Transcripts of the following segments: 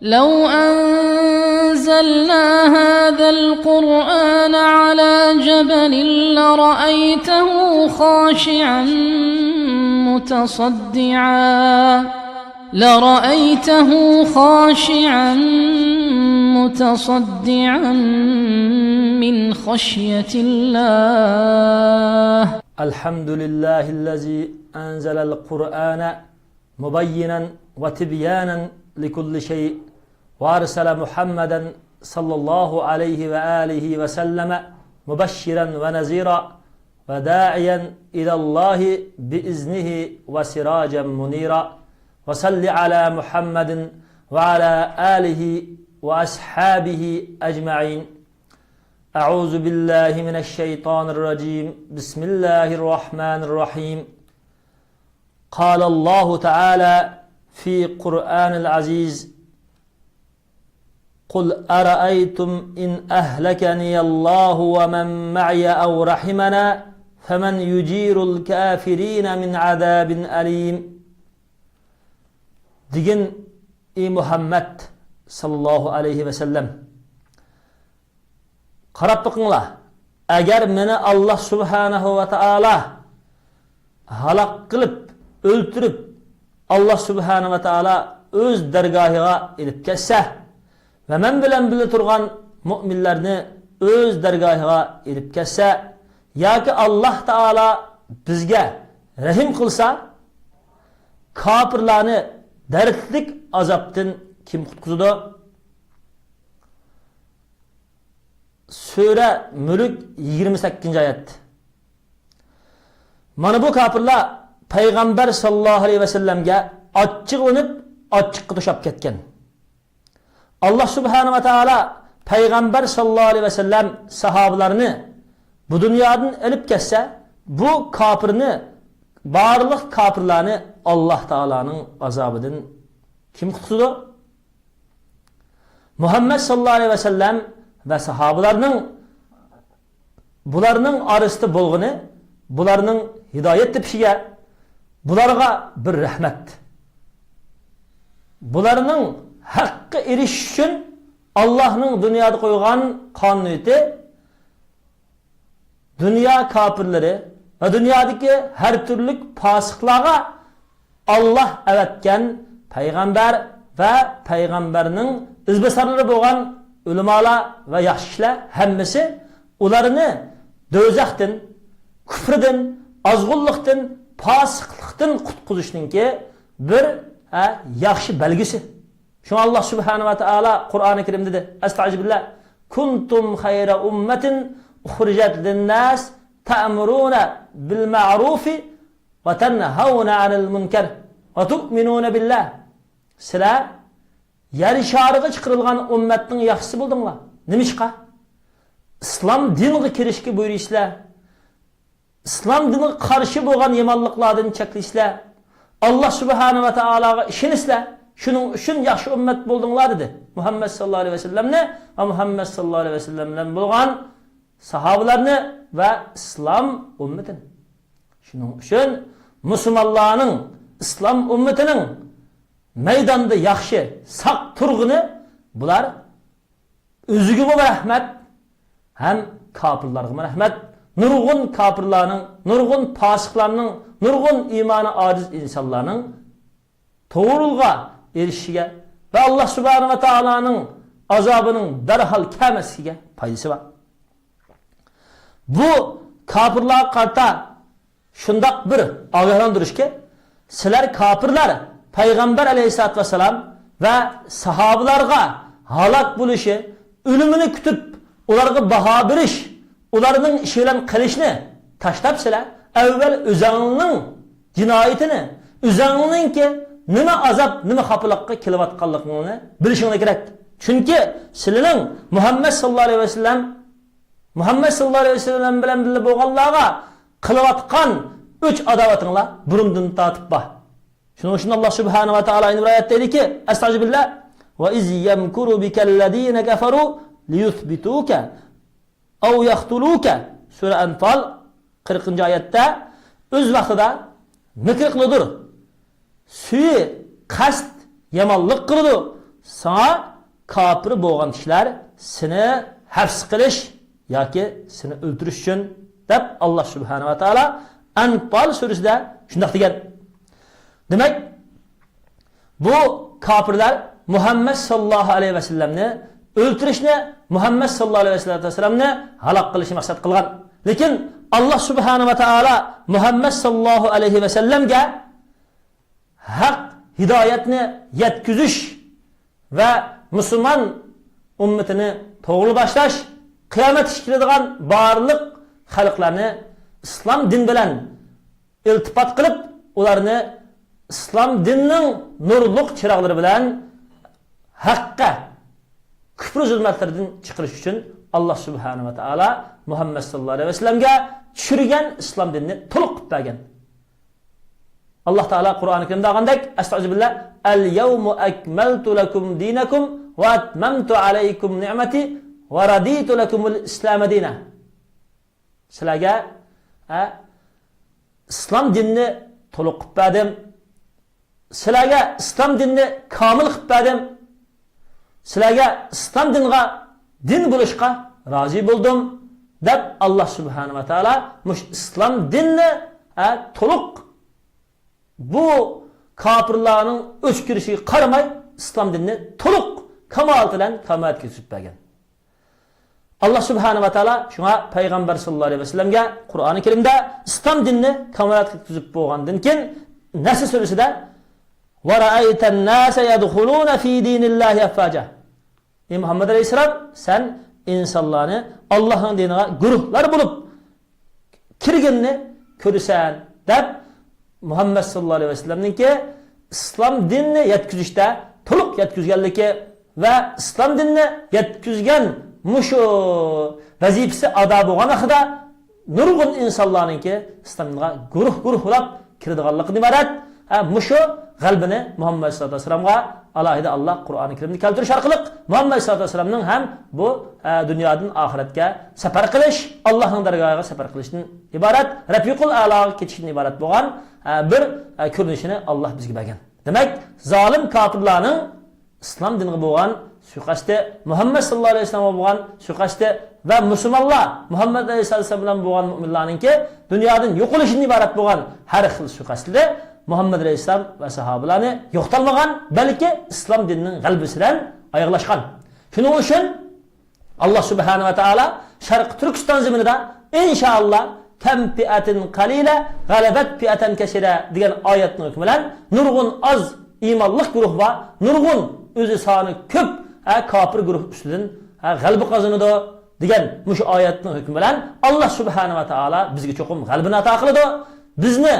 لو أنزلنا هذا القرآن على جبل لرأيته خاشعا متصدعا من خشية الله. الحمد لله الذي أنزل القرآن مبينا وتبيانا لكل شيء وأرسل محمدا صلى الله عليه وآله وسلم مبشرا ونذيرا وداعيا إلى الله بإذنه وسراجا منيرا وصل على محمد وعلى آله وأصحابه أجمعين. أعوذ بالله من الشيطان الرجيم. بسم الله الرحمن الرحيم. قال الله تعالى في قرآن العزيز: قل أرأيتم إن أهلكني الله ومن معي أو رحمنا فمن يجير الكافرين من عذاب أليم. Digin ey Muhammed sallallahu aleyhi ve sellem, qarab bakыңlar, agar meni Allah subhanahu wa ta'ala halak qilib, o'ltirib, Allah subhanahu wa ta'ala öz dargohiga ilib kelsa ve men bilan birga turgan mu'minlarni öz dargohiga ilib kelsa, yoki Allah Taala bizga rahim qilsa, kafirlarni dardlik azapdan kim qutqizadi? Sura Mulk 28-oyat. Mana bu kafirlar Payg'ambar sallallohu alayhi vasallamga ochiqlanib, ochiqqa to'shab ketgan. Allah subhanahu wa ta'ala Payg'ambar sallallohu alayhi vasallam sahobalarni bu dunyodan olib ketsa, bu kafirni, barliq kafirlarni Allah Taalaning azobidan kim qutqizadi? Muhammad sallallohu alayhi vasallam ve sahabalarning bularning arasida bo'lg'ini, bularning hidoyat tepishiga, bularga bir rahmat. Bularning haqqi erishish uchun Allohning dunyoda qo'ygan qonuniyati, dunyo kafirlari ve dünyadaki her türlü fasıklığa Allah avatgan payg'ambar ve payg'ambarning izbasarlari bo'lgan ulamalar ve yaxshilar hammasi ularni do'zaxdan, kufrdan, azg'unlikdan, fasiqlikdan qutqizishninki bir yaxshi belgisi. Şunu Allah subhanahu wa ta'ala Kur'an-ı Kerim'de dedi: Estağfirullah. Kuntum hayra ummetin ukhrijat lin-nas ta'muruna bil ma'rufi ve tenhauna 'anil munkar ve tu'minuna billah. Sizlar yer şariga chiqarilgan ummatning yaxshisi bo'ldinglar. Nima ishqa? İslam diniga kirishga buyurisizlar. İslam diniga qarshi bo'lgan yomonliklardan cheklaysizlar. Allah subhanahu wa ta'alaga ishonisizlar. Şunun üçün yaxshi ummat bo'ldinglar dedi. Muhammed sallallahu aleyhi ve sellem'ne ve Muhammed sallallahu aleyhi ve sellem'den bo'lgan sahabalarni ve İslam ümmetini. Şunun üçün Müslümanlarning, İslam ümmetinin meydanda yaxshi saq turg'ini bular o'ziga rahmat, hem kafirlarga rahmat. Nurg'un kafirlarning, nurg'un fasiqlarning, nurg'un iymoni ojiz insonlarning to'g'rilga erishishiga ve Allah subhanahu wa ta'alaning azabının derhal kelmesiga foydasi var. Bu kafirlar qarta şundak bir ogohlantirish ki, sizlar kafirlar Payg'ambar alayhissalatu vassalam ve sahabalarga halak bo'lishi, ölümünü kutib, ularga baho berish, ularning ishi bilan qilishni tashlabsizlar, avval o'zingning jinoyatini, o'zingninki nima azab, nima xafalikqa kelayotganligini bilishing kerak. Chunki sizlarning Muhammad sallallohu alayhi vasallam bilan birga bo'lganlarga qilayotgan üç adavatыңlar burundan tatib bor. Shuning uchun Allah subhanahu wa ta'ala ayni oyatda dediki: Estağfirullah ve iz yemkuru bikellezine kafaru liyuthbituka aw yaqtuluka. Sura Anfal 40. oyatda o'z vaqtida mikr qilidir. Suyi qasd yamonlik qiladi, sana kafir bo'lgan kishilar seni hafs qilish yoki seni o'ldirish uchun deb Alloh subhanahu va taolo Anfal surasida shunday degan. Demak, bu kafirlar Muhammad sallallohu alayhi va sallamni o'ldirishni, Muhammad sallallohu alayhi va sallamni halok qilishni maqsad qilgan. Lekin Alloh subhanahu va taolo Muhammad sallallohu alayhi va sallamga haq hidoyatni yetkazish va musulmon ummatini to'g'ri boshlash, qiyomat ishtiradigan barliq xalqlarni islom din bilan iltifot qilib, ularni islom dinning nurliq chiroqlari bilan haqqa, kufr zulmatlardan chiqarish uchun Alloh subhanahu va taolo Muhammad sallallohu alayhi va sallamga tushirgan islom dinini to'liq qilib bergan. Allah Taala Qur'oni Karimda qandak astag'firullah al-yawma akmaltu lakum dinakum va atmamtu alaykum ni'mati va raditu lakumul islam dinan. Sizlarga islom dinini to'liq qilib berdim. Sizlarga islom dinini komil qilib berdim. Sizlarga islom dinga din bo'lishga rozi bo'ldim deb Alloh subhanahu va taolo mush islom dinini to'liq bu kafirlarning o'chkirishiga qaramay islom dinini to'liq kamal bilan kamolatga yetkazib bergan. Alloh subhanahu va taolo shunga payg'ambar sallallohu alayhi vasallamga Qur'oni Karimda islom dinini kamolatga yetkazib bo'lgandan keyin Nasr surasida va ra'aytan nasa yadkhuluna fi dinillahi afwaja. Ey Muhammad alayhisalom, sen insonlarni Allohning diniga guruhlar bo'lib kirganini ko'rsan deb Muhammad sallallohu alayhi vasallamningki islom dinini yetkazishda to'liq yetkazganligi va islom dinini yetkazgan mushu vazifasi ado bo'lgan haqida nurg'un insonlarningki islomga guruh-guruhlab kiradiganligi iborat. Mushu g'albini Muhammad sallallohu alayhi vasallamga alohida Alloh Qur'oni Karimni keltirish orqali Muhammad sallallohu alayhi vasallamning ham bu dunyodan oxiratga safar qilish, Allohning dargohiga safar qilishdan iborat, Rafiqul a'loga ketishdan iborat bo'lgan bir ko'rinishini Alloh bizga bergan. Demak, zolim kofirlarning islom diniga bo'lgan suiqasdi, Muhammad sallallohu alayhi vasallamga bo'lgan suiqasdi va musulmonlar Muhammad alayhisalom bilan bo'lgan mu'minlarningki dunyodan yo'qolishdan iborat bo'lgan har xil suiqasdi Muhammad alayhisalom va sahobalarni yo'qtalmagan, balki islom dinining g'albisidan oyoqlashgan. Shuning uchun Alloh subhanahu va taolo Sharq Turkiston zaminida inshaalloh kam fi'atin qalila g'alabat fi'atan kasira degan oyatning hukmi bilan nurg'un oz iymonli guruh va nurg'un o'zi soni ko'p kofir guruh ustidan g'alaba qozonadi degan mush oyatning hukmi bilan Alloh subhanahu va taolo bizga cho'qim g'alabini ato qiladi. Bizni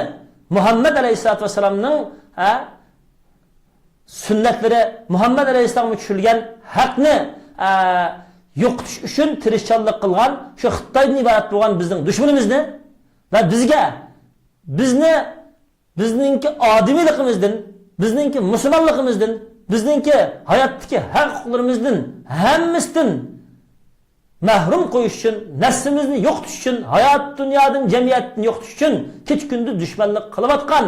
Muhammad alayhisolatu vasallamning sunnatlari, Muhammad alayhisolamga tushilgan haqni yo'qotish uchun tirishchanlik qilgan shu Xitoydan iborat bo'lgan bizning dushmanimizni va bizningki odamiyligimizdan, bizningki musulmonligimizdan, bizningki hayotdagi haq-huquqlarimizdan hammasidan mahrum qo'yish uchun, naslimizni yo'qotish uchun, hayot dunyodan, jamiyatni yo'qotish uchun kech-kunduz dushmanlik qilayotgan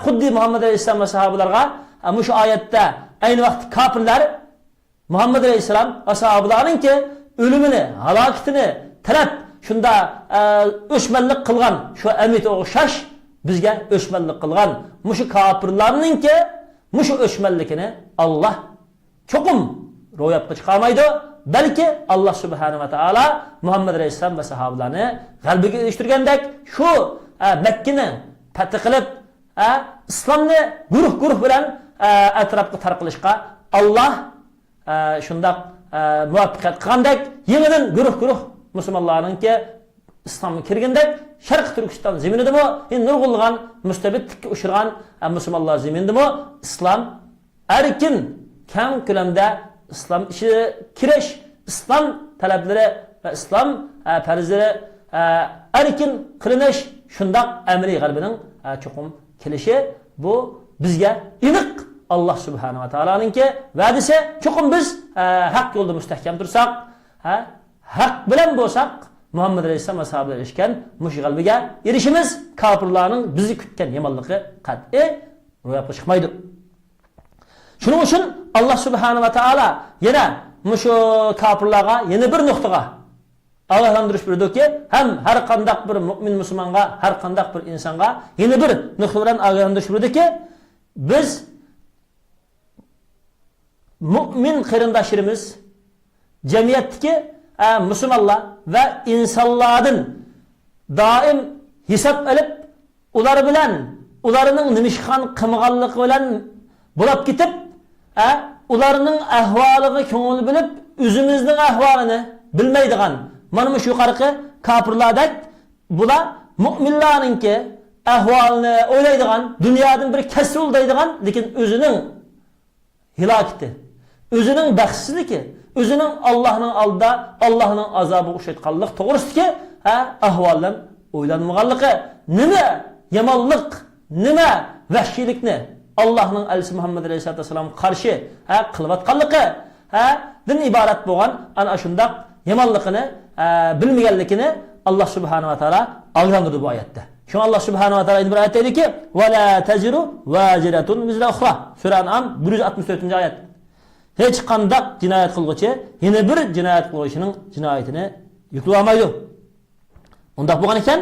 xuddi Muhammad alayhisalom va sahobalarga mush oyatda ayni vaqt kofirlar Muhammad alayhisalom va sahobalarningki o'limini, halokatini talab shunda o'shmanlik qilgan shu amit o'xshash bizga o'shmanlik qilgan mush kofirlarningki mush o'shmanlikini Alloh cho'qim ro'yobga chiqarmaydi. Balki Alloh subhanahu va taolo Muhammad alayhisalom va sahobalarni g'albiga erishtirgandek shu Makkani fath qilib islomni guruh bilan atrofga tarqalishga Alloh shundoq muvaffaqiyat qilgandek yangidan guruh musulmonlarningki islomga kirgandek Sharq Turkiston zaminidami nurg'ulg'an mustabidlikka uchragan musulmonlar zaminidami islom erkin keng ko'lamda islom ichiga kirish, islom talablari va islom farzlari erkin qilinish shundoq amriy g'albining cho'qim kelishi bu bizga aniq Alloh subhanahu va taoloninki va'dasi. Cho'qim biz haq yo'lda mustahkam tursak, haq bilan bo'lsak, Muhammad alayhisalom va sahobalar erishgan mush g'albiga erishimiz kofirlarning bizni kutgan yomonligi qat'iy ro'yobga chiqmaydi. Shuning uchun Alloh subhanahu va taolo yana mushu kofirlarga yana bir nuqtaga ogohlantirish berdiki, ham har qanday bir mu'min musulmonga, har qanday bir insonga yana bir nuqta bilan ogohlantirish berdiki, biz mu'min qarindoshlarimiz jamiyatdagi musulmonlar va insonlardan doim hisob olib, ular bilan ularning nimishxon qilmaganligi bilan bo'lib ketib, ularning ahvoliga ko'ngil bilib, o'zimizning ahvolini bilmaydigan mana shu yuqorqi kofirlardek bular mu'minlarningki ahvolini o'ylaydigan, dunyodan bir kasul deydigan, lekin o'zining hilokati, o'zining baxtsizligi, o'zining Allohning oldida Allohning azobiga o'xshatganlik to'g'risidagi ahvoldan o'ylanmaganligi, nima yomonlik, nima vahshiylikni Allohning elchisi Muhammad alayhisolatu vasallam qarshi qilayotganligi din iborat bo'lgan ana shunday yomonligini bilmaganligini Alloh subhanahu va taolo ogohlantirdi bu oyatda. Shu Alloh subhanahu va taolo bir oyatda aytdiki: "Va la taziru waziratun wizra ukhra." Sura An'am 164-oyat. Hech qanday jinoyat qilguvchi yana bir jinoyat qilguvchining jinoyatini yuklay olmaydi. Undaq bo'lgan ekan,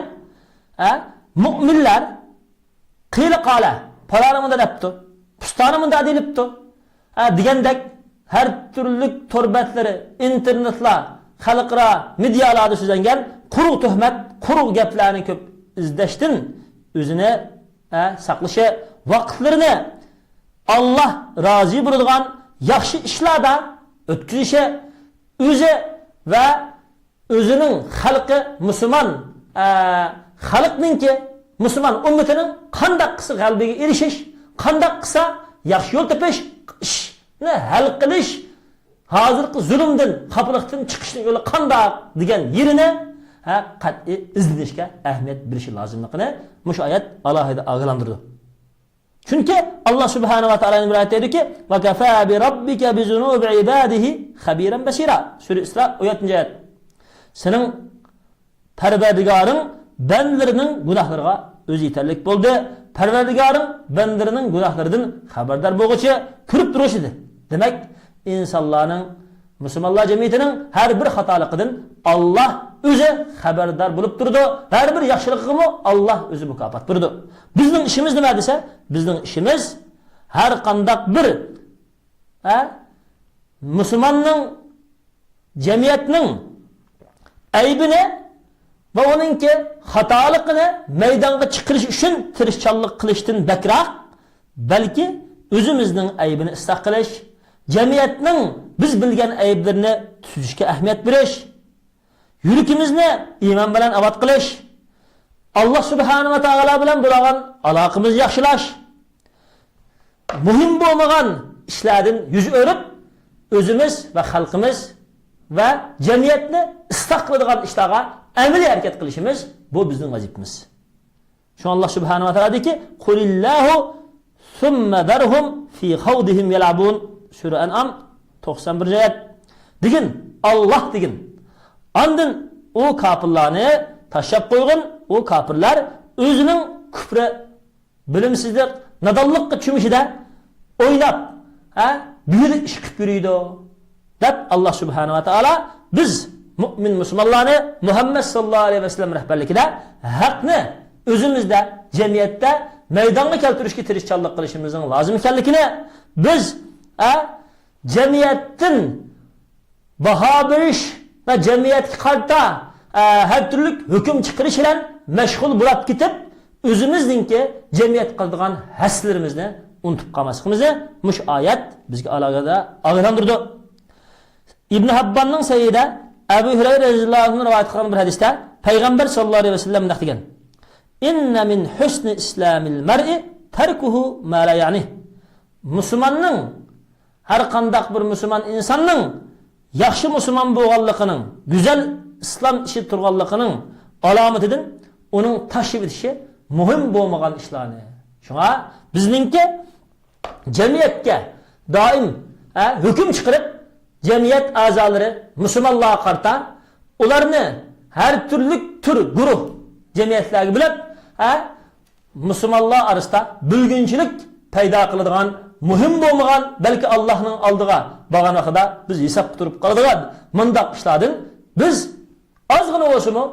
mu'minlar qiyli qala palanimda debdi, pustanimda deyilibdi. Degandek har turli torbatlari, internetlar, xalqaro medialarda so'zlangan quruq tuhmat, quruq gaplarni ko'p izdashdan o'zini saqlashi, vaqtlarini Alloh rozi bo'ladigan yaxshi ishlarda o'tkazishi, o'zi va o'zining xalqi musulmon xalqninki musulmon ummatining qanday qilsa g'alabaga erishish, qanday qilsa yaxshi yo'l topish, ishni hal qilish, hozirgi zulmdan, xafalikdan chiqishning yo'li qanday degan yerini qat'iy izlanishga ahamiyat berishi lozimligini mush oyat alohida ogohlantirdi. Chunki Alloh subhanahu va taoloning bir oyati ediki: "Va kafa bi robbika bi zunubi ibadihi khabiran basira." Sura Isro 7-oyat. Sening Parvardigoring bandalarining gunohlariga o'zi yetarlik bo'ldi. Parvardigoring bandalarining gunohlaridan xabardor bo'lguchi, ko'rib turish edi. Demak, insonlarning, musulmonlar jamiyatining har bir xatoliqidan Alloh o'zi xabardor bo'lib turdi. Har bir yaxshiligiga Alloh o'zi mukofot berdi. Bizning ishimiz nima desa, bizning ishimiz har qanday bir musulmonning jamiyatning aybini va oningki xatoligini maydonga chiqarish uchun tirishchanlik qilishdan bakroq, balki o'zimizning aybini isloh qilish, jamiyatning biz bilgan ayblarini tuzishga ahamiyat berish, yuragimizni iymon bilan obod qilish, Alloh subhanahu va taolo bilan bo'lgan aloqamizni yaxshilash, muhim bo'lmagan ishlardan yuz o'rib o'zimiz va xalqimiz va jamiyatni isloh qiladigan ishlarga amaliy harakat qilishimiz bu bizning vazifamiz. Shu Alloh subhanahu va taolo deyki: "Qulillahu summa darhum fi khawdihim yal'abun." Sura An'am 91-oyat. Degin, Alloh degin. Ondan o kofirlarni tashlab qo'ygan, o kofirlar o'zining kufri, bilimsizlik, nadonlikqa cho'mishida o'ynab, bir ish qilib yuriydi. Deb Alloh subhanahu va taolo biz mu'min musulmonlarni Muhammad sallallohu alayhi vasallam rahbarligida haqni o'zimizda jamiyatda maydonga keltirishga tirishchanlik qilishimizning lozim ekanligini, biz jamiyatdan baho berish va jamiyatga qarta har turli hukm chiqarish bilan mashg'ul bo'lib ketib, o'zimizningki jamiyat qiladigan haslarimizni unutib qolmasligimizni mush oyat bizga alohida ogohlantirdi. İbn Habbonning Sahihida Abu Hurayra radhiyallohu anhu rivoyat qilgan bir hadisda Payg'ambar sallallohu alayhi vasallam naq degan: "Inna min husni islamil mar'i tarkuhu ma la ya'ni." Musulmonning, har qanday bir musulmon insonning yaxshi musulmon bo'lganligining, go'zal islom ishi turganligining alomatidan uning tashib etishi muhim bo'lmagan ishlarni. Shunga bizningki jamiyatga doim hukm chiqarib, jamiyat a'zolari musulmonlarga qarta ularni har turli guruh jamiyatlarga bilib, musulmonlar orasida bo'lgunchilik paydo qiladigan muhim bo'lmagan, balki Allohning oldiga borgan vaqtida biz hisob turib qoladigan mundaq ishlardan biz ozgina bo'lsa-mu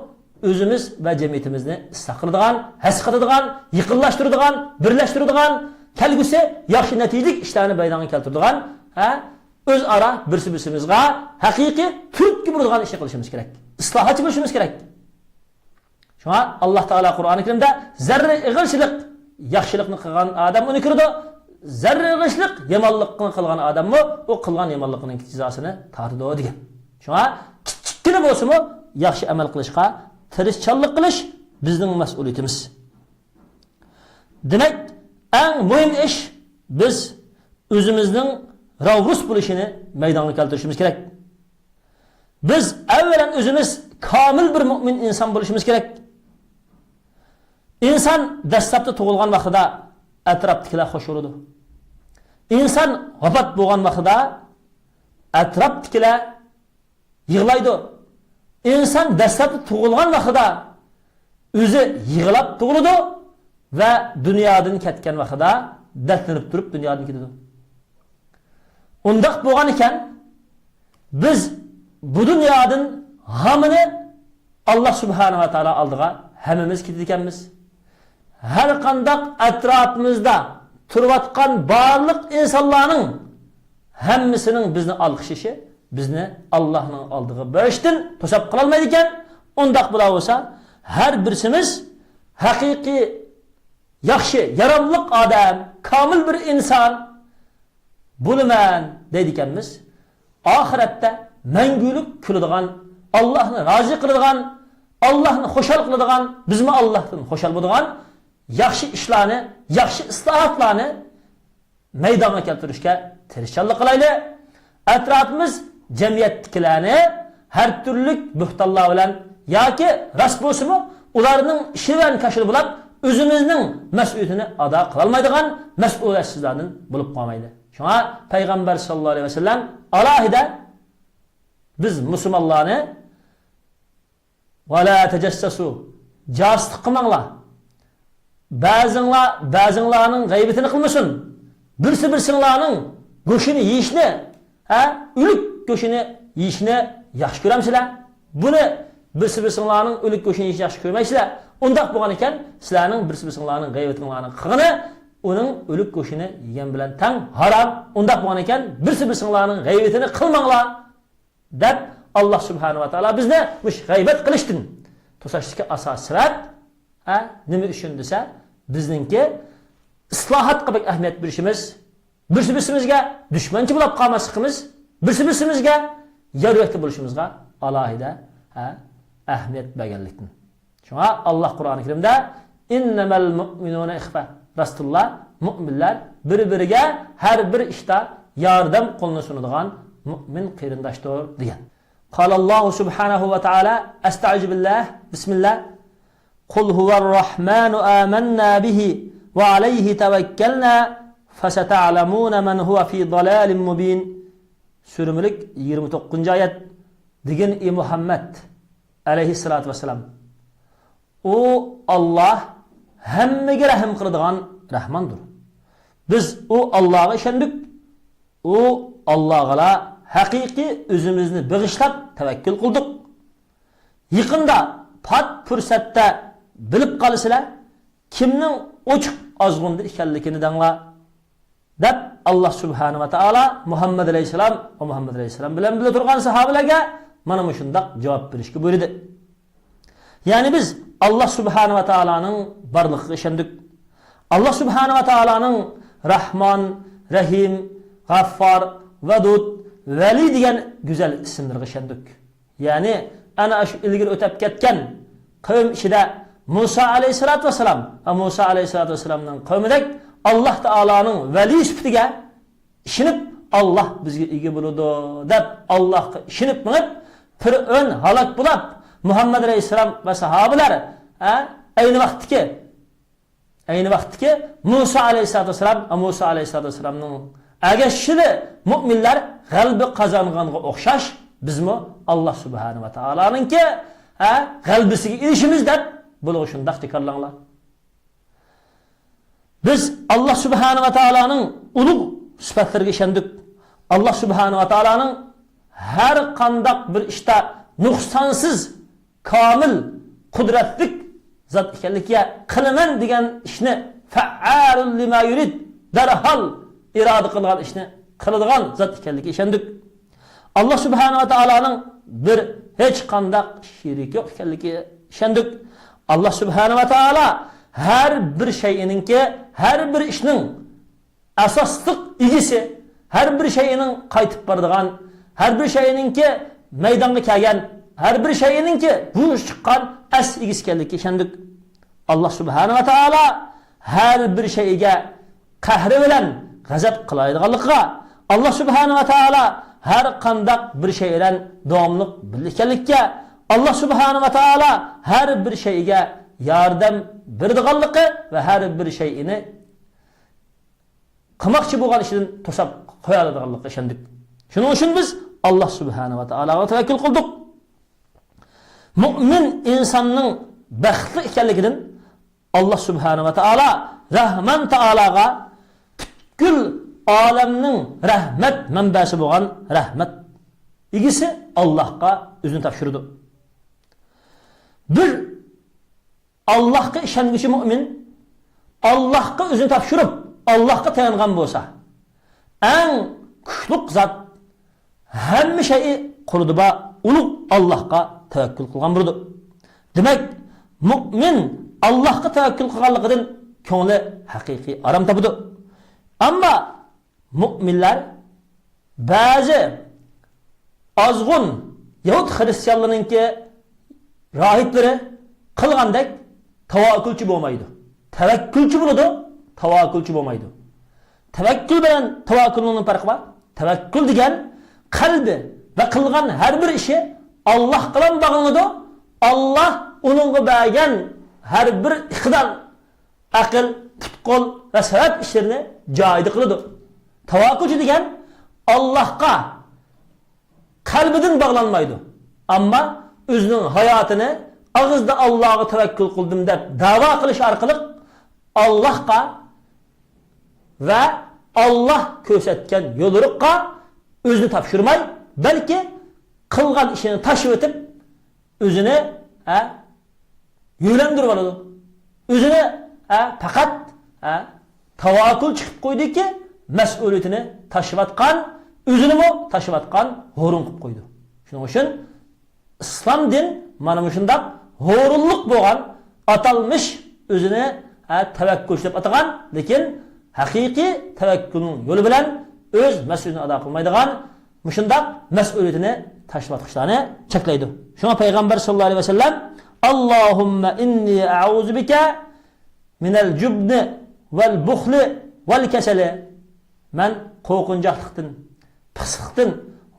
o'zimiz va jamiyatimizni isloh qiladigan, has qiladigan, yaqinlashtiradigan, birlashtiradigan, kelgusi yaxshi natijalik ishlarni bayonga keltiradigan, o'zaro birsi-birsimizga haqiqiy turtki bo'ladigan ish qilishimiz kerak. Islohchi bo'lishimiz kerak. Shunga Alloh taolo Qur'oni Karimda zarra ig'ishliq yaxshilikni qilgan odam uni kirdi, zarra ig'ishliq yomonlikni qilgan odammi u qilgan yomonlikning jazosini tortadi degan. Shunga kichkina bo'lsa-mu yaxshi amal qilishga tirishchanlik qilish bizning mas'uliyatimiz. Demak, eng muhim ish biz o'zimizning ravus bo'lishini maydonga keltirishimiz kerak. Biz avvalan o'zimiz komil bir mu'min inson bo'lishimiz kerak. İnsan dastlabda tug'ilgan vaqtida atrofdagilar xush bo'ladi. İnsan vafot bo'lgan vaqtida atrofdagilar yig'laydi. İnsan dastlabda tug'ilgan vaqtida o'zi yig'lab tug'iladi va dunyodan ketgan vaqtida dafnlanib turib dunyodan ketadi. Undaq bo'lgan ekan biz bu dunyodan hamini Allah subhanahu va taolo oldiga hammamiz ketib ekanmiz. Her qandaq atrofimizda turayotgan barliq insonlarning hammasining bizni alqishishi bizni Allohning oldiga borishdan to'sab qila olmaydi ekan. Undaq bo'lsa, har birsimiz haqiqiy yaxshi, yaramliq odam, komil bir inson bo'laman deydi ekanmiz. Oxiratda mangulik kuladigan, Allohni rozi qiladigan, Allohni xushal qiladigan, bizmi Allohdan xushal bo'ladigan yaxshi ishlarni, yaxshi islohotlarni maydonga keltirishga tirishchilik qilaylik. Atrofimiz jamiyatdagilarni har turli buhtonlar bilan yoki rost bo'lsa-mu, ularning ishi bilan kashil bo'lib, o'zimizning mas'uliyatini ado qila olmaydigan mas'uliyatsizlardan bo'lib qolmaydi. Shunga payg'ambar sollallohu alayhi vasallam alohida biz musulmonlarni va la tajassasu jasliq qilmanglar. Ba'zinglarning g'aybetini qilmasin. Birsi-birsinlarning go'shini yeyishni, o'lik go'shini yeyishni yaxshi ko'ramsizlar. Buni birsi-birsinlarning o'lik go'shini yeyishni yaxshi ko'rmaysizlar. Undaq bo'lgan ekan, sizlarning birsi-birsinlarning g'aybatinglarni qilgani uning o'lik go'shini yegan bilan tang harom. Undaq bo'lgan ekan, birsi-birsinlarning g'aybetini qilmanglar deb Alloh subhanahu va taolo bizni mush g'aybat qilishdan to'sashlikka asos sabab nima uchun desa, bizningki islohotga bek ahamiyat berishimiz, birsi-birsimizga dushmanchi bo'lib qolmasligimiz, birsi-birsimizga yariyatli bo'lishimizga alohida ahamiyat berganlikdan. Shunga Alloh Qur'oni Karimda innamal mu'minuna ikhfa. Rasululloh mu'minlar bir-biriga har bir ishda yordam qo'lini sunadigan mu'min qarindoshdir degan. Qala Alloh subhanahu va taala asta'jizu billah bismillah Qul huvar rahmanu amanna bihi va alayhi tawakkalna fasata'lamuna man huwa fi dalalin mubin. Sura Mulk 29-oyat degan Muhammad alayhissalatu vassalam. O Allah hammaga rahim qiladigan rahmandir. Biz o Allohga ishondik. O Allohga haqiqiy o'zimizni bag'ishlab tavakkul qildik. Yaqinda pat fursatda bilib qolsizlar, kimning ochiq ozg'unda ekanligini danglar deb Alloh subhanahu va taolo Muhammad alayhisalom va Muhammad alayhisalom bilan birga turgan sahobalarga mana shunday javob berishga buyurdi. Ya'ni biz Alloh subhanahu va taoloning borligiga ishondik. Alloh subhanahu va taoloning Rahmon, Rahim, G'affor, Vadud, Vali degan go'zal ismlarga ishondik. Ya'ni ana shu ilgari o'tib ketgan qavm ichida Musa alayhisalatu vasallam va Musa alayhisalatu vasallamning qavmidek Alloh taoloning vali sifatiga ishonib Alloh bizga ega bo'ladi deb Allohga ishonib minib Fir'aun halok bo'lib Muhammad alayhisalom va sahobalar ayni vaqtdagi Musa alayhisalatu vasallam va Musa alayhisalatu vasallamning agashishida mu'minlar g'alaba qozonganga o'xshash bizmi Alloh subhanahu va taoloninki g'albisiga erishimiz deb bo'lib shunday takrorlanglar. Biz Alloh subhanahu va taoloning ulug' sifatlarga ishondik. Alloh subhanahu va taolaning har qanday bir ishda nuqsonsiz, komil, qudratli zot ekanligiga, qilaman degan ishni fa'alul lima yurid, darhol iroda qilgan ishni qiladigan zot ekanligiga ishondik. Alloh subhanahu va taolaning bir hech qanday sherik yo'q ekanligiga ishondik. Alloh subhanahu va taolo har bir shay'iningki, har bir ishning asosliq egisi, har bir shay'ning qaytib boradigan, har bir shay'iningki maydonga kelgan, har bir shay'iningki bu chiqqan as egisi ekanligiga ishondik. Alloh subhanahu va taolo har bir shayga qahri bilan g'azab qiladiganligiga, Alloh subhanahu va taolo har qanday bir şey bilan davomli birlikkalikka, Alloh subhanahu va taolo har bir shayga yordam beradiganligi va har bir shayini qilmoqchi bo'lgan ishidan to'sab qo'ya oladiganligiga ishondik. Shuning uchun biz Alloh subhanahu va taologa tavakkul qildik. Mu'min insonning baxtli ekanligidan Alloh subhanahu va taolo Rahman taologa butkul olamning rahmat manbasi bo'lgan rahmat egisi Allohga o'zini topshirdi. Bir Allohga ishonuvchi mu'min Allohga o'zini topshirib, Allohga tayangan bo'lsa, eng kuchli zot hamma şeyi qo'lida bor ulug' Allohga tavakkul qilgan bo'ldi. Demak, mu'min Allohga tavakkul qilganligidan ko'ngli haqiqiy orom topadi. Ammo mu'minlar ba'zi azg'un Yahud xristianlarningki rohiblari qilgandek tavakkulchi bo'lmaydi. Tavakkulchi bo'ladi, tavakkulchi bo'lmaydi. Tavakkul bilan tavakkulning farqi bor. Tavakkul degan qalbi va qilgan har bir ishi Alloh bilan bog'lanadi. Alloh uningga bergan har bir iqtidor, aql, qo'l va sabab ishlarini joyida qiladi. Tavakkulchi degan Allohga qalbidan bog'lanmaydi. Ammo o'zining hayotini og'izda Allohga tavakkul qildim deb da'vo qilish orqali Allohga va Alloh ko'rsatgan yo'lga o'zini topshirmay, balki qilgan ishini tashib o'tib o'zini yo'landirib oladi. O'zini faqat tavakkul chiqib qo'ydiki, mas'uliyatini tashivatgan, o'zini mo tashivatgan ho'run qilib qo'ydi. Shuning uchun islom din mana shunday ho'runlik bo'lgan, atalmış o'zini tavakkulchi deb atagan, lekin haqiqiy tavakkulning yo'li bilan o'z mas'uliyatini ado qilmaydigan, shunday mas'uliyatini tashivatishlarni cheklaydi. Shunga payg'ambar sollallohu alayhi vasallam Allohumma inni a'udhu bika minal jubni val bukhli val kasali. Men qo'rqinchoqlikdan, pislikdan,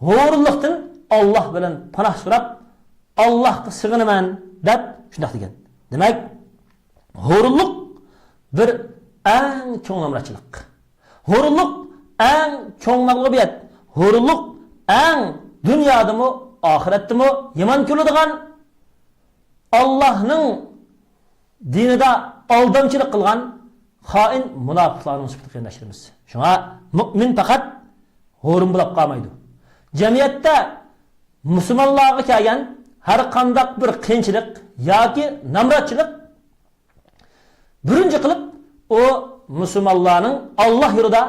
g'o'rlikdan Alloh bilan panoh so'rab, Allohga sig'inaman deb shunday degan. Demak, g'o'rlik bir eng cho'ng namratchilik. G'o'rlik eng cho'ng mag'lubiyat. G'o'rlik eng dunyodami, oxiratdami yomon ko'radigan, Allohning dinida aldamchilik qilgan xoin munofiqlarning sifati qiyinlashtiramiz. Shunga mu'min faqat g'o'rin bo'lib qolmaydi. Jamiyatda musulmonlarga kelgan har qanday bir qiyinchilik yoki namratchilik birinchi qilib o musulmonlarning Alloh yo'lida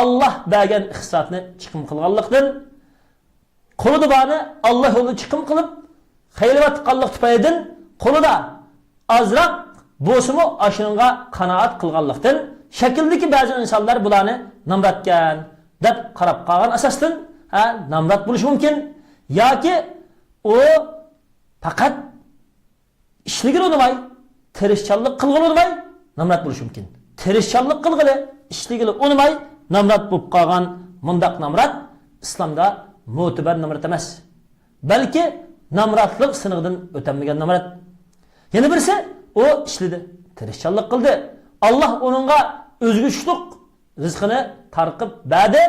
Alloh bergan ixtisosni chiqim qilganlikdan, qo'lida borni Alloh yo'lida chiqim qilib xayrivat qilganlik tufaylidan qo'lida azroq bo'lsa-mu ashunga qanoat qilganlikdan shakldagi ba'zi insonlar bularni namratgan deb qarab qolgan asosdan namrat bo'lishi mumkin yoki o faqat ishligini unamay, tirishchanlik qilg'ini unamay namrat bo'lishi mumkin. Tirishchanlik qilg'ili, ishligini unamay namrat bo'lib qolgan mundaq namrat islomda mo'tabar namrat emas. Balki namratlik siniqdan o'tamagan namrat. Yana birisi o ishlidi, tirishchanlik qildi. Alloh uningga o'zguchlik rizqini tarqib berdi.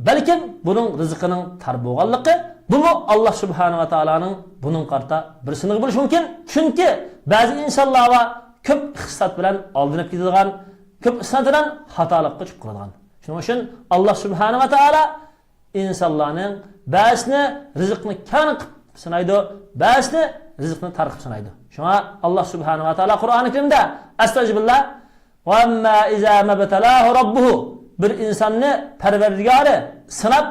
Balkim buning rizqining tar bo'lganligi bu Alloh subhanahu va taolaning buning qarta bir siniq bo'lishi mumkin. Chunki ba'zi insonlarga ko'p ixtisot bilan oldinib ketadigan, ko'p ixtisot bilan xatolikqa tushib qoladigan. Şunun için Allah Subhanahu wa ta'ala insanların ba'sini rizqni kang qilib sinaydi, ba'sini rizqni tar qilib sinaydi. Şuna Allah Subhanahu wa ta'ala Qur'oni Karimda astagfirullah va amma iza mabtalahu robbuhu bir insonni Parvardigori sinab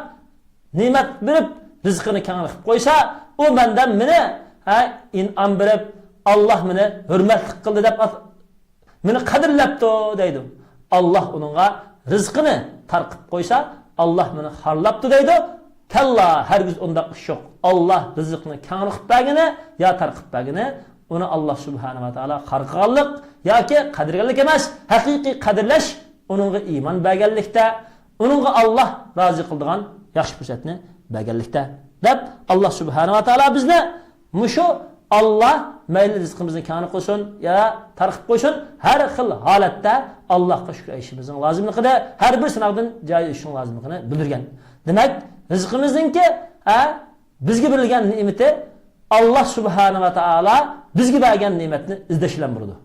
ne'mat berib rizqini kang qilib qo'ysa, u mendan meni in'am berib Allah meni hurmatli qildi deb meni qadrlabdi deydi. Allah uningga rizqini tarqib qo'ysa, Allah meni xarlabdi deydi. Kalla hergiz undaq ish yo'q. Allah rizqini kang qilib bergini yo tarqib bergini, uni Allah Subhanahu wa ta'ala xarqanlik yoki qadrganlik emas, haqiqiy qadrlash uningga iymon berganlikda, uningga Allah rozi qildigan yaxshi fursatni berganlikda. Deb Allah Subhanahu wa ta'ala bizni mushu Allah mayli rizqimizni kang qilsin ya tarqib qo'ysin, har xil holatda Allohga shukr aytishimizning lozimligida, har bir sinovdan joy ishning lozimligini bildirgan. Demak, rizqimizningki bizga berilgan ne'mati Allah Subhanahu wa ta'ala bizga bergan ne'matni izlashdan burdi.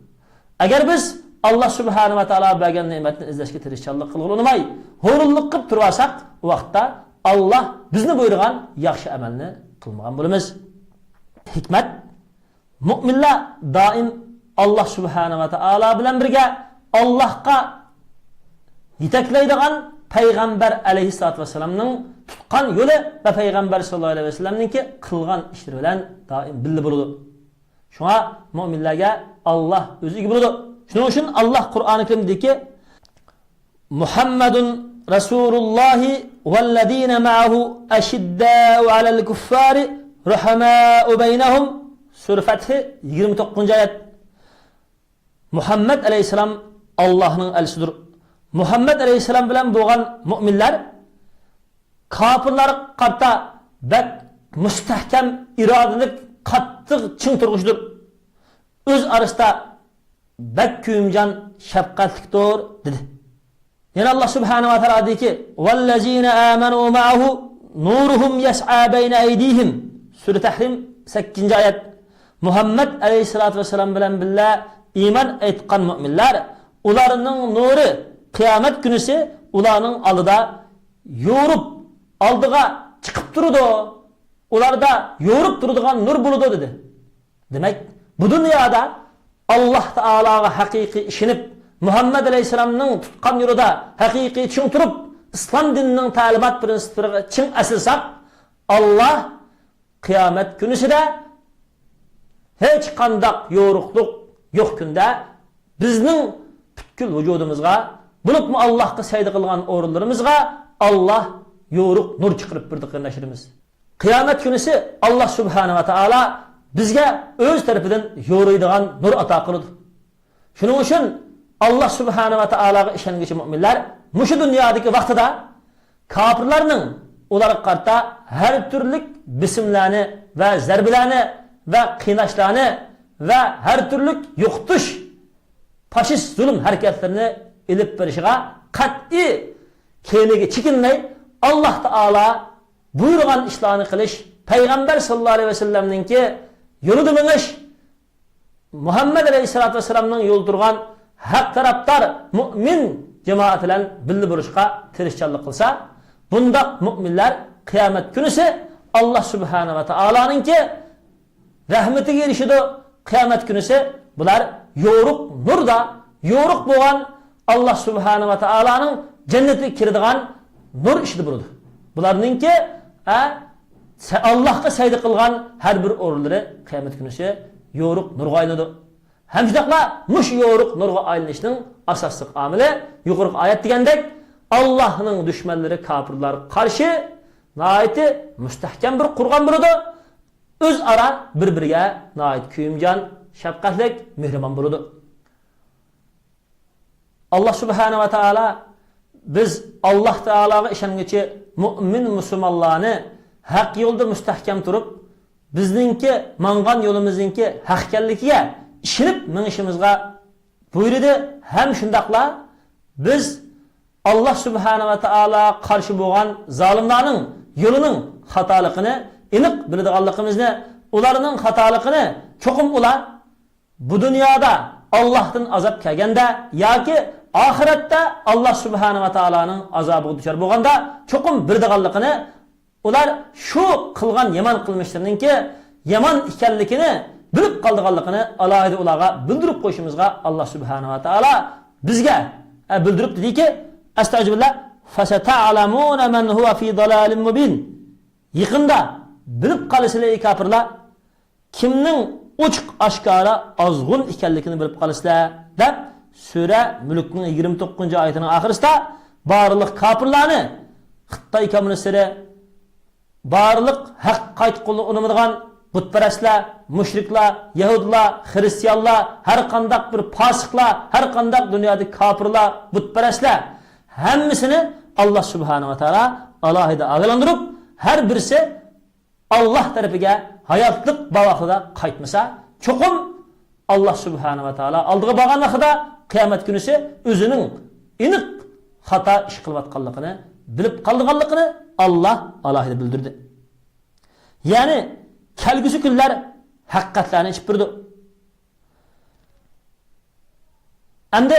Agar biz Allah Subhanahu wa ta'ala bergan ne'matni izlashga tirishchilik qilolmay, ho'runlik qilib turarsak, u vaqtda Allah bizni buyurgan yaxshi amalni qilmagan bo'lamiz. Hikmat mu'minlar doim Allah Subhanahu wa ta'ala bilan birga Allohga yetaklaydigan payg'ambar alayhissalatu vassalamning tutgan yo'li va payg'ambar sallallohu alayhi vasallamningki qilgan ishlari bilan doim birga bo'ladi. Shuna mu'minlarga Allah o'ziga bo'ladi. Shuning uchun Allah Qur'oni Karimdagi Muhammadun Rasululloh vallazina ma'ahu ashidda'u 'alal kuffari rahama'u baynahum Sura Fath 29-oyat. Muhammad alayhisalom Allohning elchisidir. Muhammad alayhisalom bilan bo'lgan mu'minlar kofirlar qarta bak mustahkam irodalik qattiq ching turg'ishdir. O'z arasida bak kuyimjon shafqatlikdir dedi. Yana Allah Subhanahu wa ta'ala deyki: "Vallazina amanu ma'ahu nuruhum yas'a bayna aydihim." Sura Tahrim 8-oyat. Muhammad alayhisalatu vasallam bilan billa iymon etgan mu'minlar, ularning nuri qiyomat kunisi ularning oldida yo'rib oldiga chiqib turadi. Ularda yo'rib turadigan nur bo'ladi dedi. Demak, bu dunyoda Allah Taolaga haqiqiy ishinib, Muhammad alayhisalomning tutgan yo'lida haqiqiy ching turib, islom dinining ta'limot prinsiplariga ching asilsak, Allah qiyomat kunisida hech qanday yo'riqlik yo'q kunda bizning butkul vujudimizga, bo'libmi Allohga sayda qilgan o'rinlarimizga Allah yo'riq nur chiqarib berdi qarindoshlarimiz. Qiyomat kunisi Allah Subhanahu wa ta'ala bizga o'z tarafidan yo'raydigan nur ato qiladi. Shuning uchun Allah Subhanahu wa ta'alaga ishonuvchi mu'minlar mushu dunyodagi vaqtida kofirlarning ularga qarta har turli bismlarni va zarbalarni va qiynashlarni va har turli yo'qtish faşist zulm hareketlerini ilib berishiga qat'iy keyniga chekinmay Allah Taala buyurgan ishlarni qilish, payg'ambar sallallohu alayhi vasallamningki yo'lida minish, Muhammad alayhisolatu vasallamning yo'l turgan haq tarafdor mu'min jamoat bilan birga bo'lishga tirishchilik qilsa, bunda mu'minlar qiyomat kunisi Allah Subhanahu wa ta'alaningki rahmatiga erishadi. Qiyomat kunisi bular yo'ruq nurda, yo'ruq bo'lgan Allah Subhanahu wa ta'alaning jannatiga kiradigan nur ishida bo'ladi. Bularningki Allohga sayda qilgan har bir o'rinlari qiyomat kunisi yo'ruq nurga aylanadi. Ham shundaqla mush yo'ruq nurga aylanishning asosiy omili yuqorqi oyat degandek Allohning dushmanlari kofirlar qarshi nihoyat mustahkam bir qurg'on bo'ladi. Öz ara bir-biriga nihoyat kuyimjon, shafqatlik, mehribon bo'ladi. Allah Subhanahu wa ta'ala biz Allah Taolaga ishonguchi mu'min musulmonlarni haq yo'lda mustahkam turib, bizningki mangan yo'limizningki haq ekanligiga ishonib minishimizga buyurdi. Ham shundaqla biz Allah Subhanahu wa ta'ala qarshi bo'lgan zolimlarning yo'lining xatoligini aniq biladiganligimizni, ularning xatoligini cho'qim ular bu dunyoda Allohdan azob kelganda yoki oxiratda Alloh subhanahu va taoloning azobiga duchor bo'lganda cho'qim birdiganligini ular shu qilgan yomon qilmishlariningki yomon ekanligini bilib qoldiganligini alohida ularga bildirib qo'yishimizga Alloh subhanahu va taolo bizga bildirib dediki astag'firullah fasata'lamuna man huwa fi dalalin mubin. Yaqinda bilib qolasizlar kafirlar kimning ochiq oshkora ozg'un ekanligini bilib qolasizlar deb sura Mulkning 29-oyatining oxirisida barliq kafirlarni Xitoy kommunistlari barliq haq qayt qiladigan butparastlar, mushriklar, yahudlar, xristianlar, har qanday bir fosiqlar, har qanday dunyodagi kafirlar, butparastlar hammasini Alloh subhanahu va taolo alohida ag'lantirib, har birisi Alloh tarafiga hayotlik bavaqida qaytmasa, cho'qim Alloh subhanahu va taolo oldiga borgan vaqtida qiyomat kunisi o'zining aniq xato ish qilayotganligini bilib qolganligini Alloh alohida bildirdi. Ya'ni kelgusi kunlar haqiqatlarni ichib turdi. Endi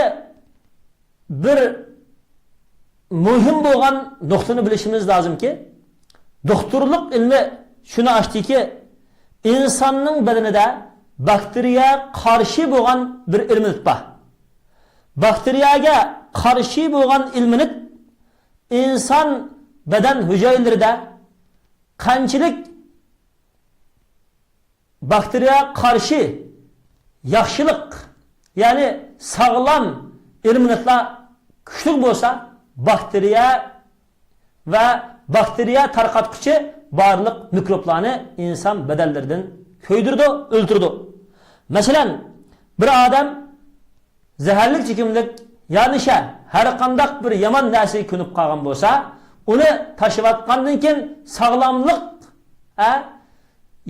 bir muhim bo'lgan nuqtani bilishimiz lozimki, doktorlik ilmi shuni açtiki, insonning badanida bakteriya qarshi bo'lgan bir ilmi bor. Bakteriyaga qarshi bo'lgan ilmini inson badan hujayralarida qanchalik bakteriya qarshi yaxshilik, ya'ni sog'lom ilminatlar kuchli bo'lsa, bakteriya va bakteriya tarqatquchi barliq mikroblarni inson badanlaridan ko'ydirdi, o'ldirdi. Masalan, bir odam zaharli chekimlik yanisha har qanday bir yomon narsaga ko'nib qolgan bo'lsa, uni tashlayotgandan keyin sog'lomlik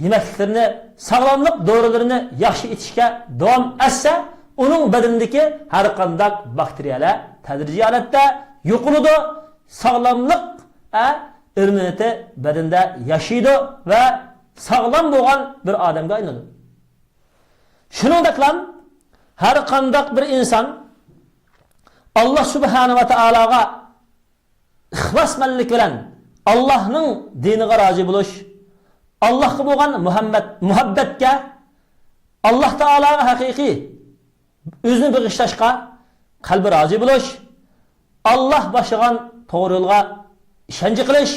yemeklerini, sağlamlık doğrularını yaxshi etishga davom etsa, uning badanidagi har qanday bakteriyalar tadrijiy holatda yo'qoladi, sağlamlık immuniteti badanda yashaydi va sağlam bo'lgan bir odamga aylanadi. Shuningdek, har qanday bir inson Alloh subhanahu va taologa ixlosmanlik bilan Allohning diniga rozi bo'lish, Allah'a bo'lgan muhabbatga, Alloh taologa haqiqiy o'zini bag'ishlashga qalbi rozi bo'lish, Alloh boshlagan to'g'ri yo'lga ishonch qilish